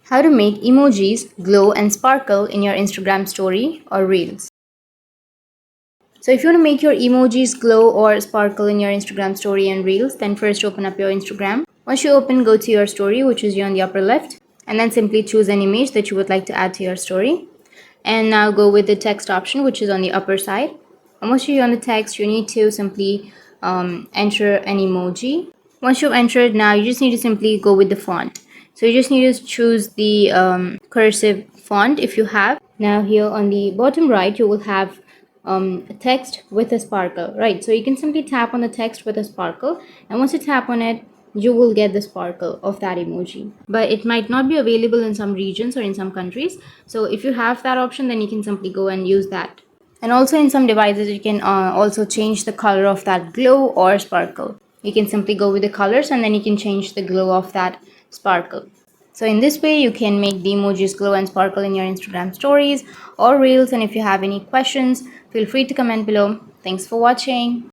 How to make emojis glow and sparkle in your Instagram story or reels. So if you want to make your emojis glow or sparkle in your Instagram story and reels, then first open up your Instagram. Once you open, go to your story, which is here on the upper left, and then simply choose an image that you would like to add to your story. And now go with the text option, which is on the upper side. And once you're on the text, you need to simply enter an emoji. Once you've entered, now you just need to simply go with the font. So you just need to choose the cursive font if you have. Now here on the bottom right, you will have text with a sparkle, right? So you can simply tap on the text with a sparkle, and once you tap on it, you will get the sparkle of that emoji. But it might not be available in some regions or in some countries. So if you have that option, then you can simply go and use that. And also in some devices, you can also change the color of that glow or sparkle. You can simply go with the colors and then you can change the glow of that sparkle. So in this way, you can make the emojis glow and sparkle in your Instagram stories or reels. And if you have any questions, feel free to comment below. Thanks for watching.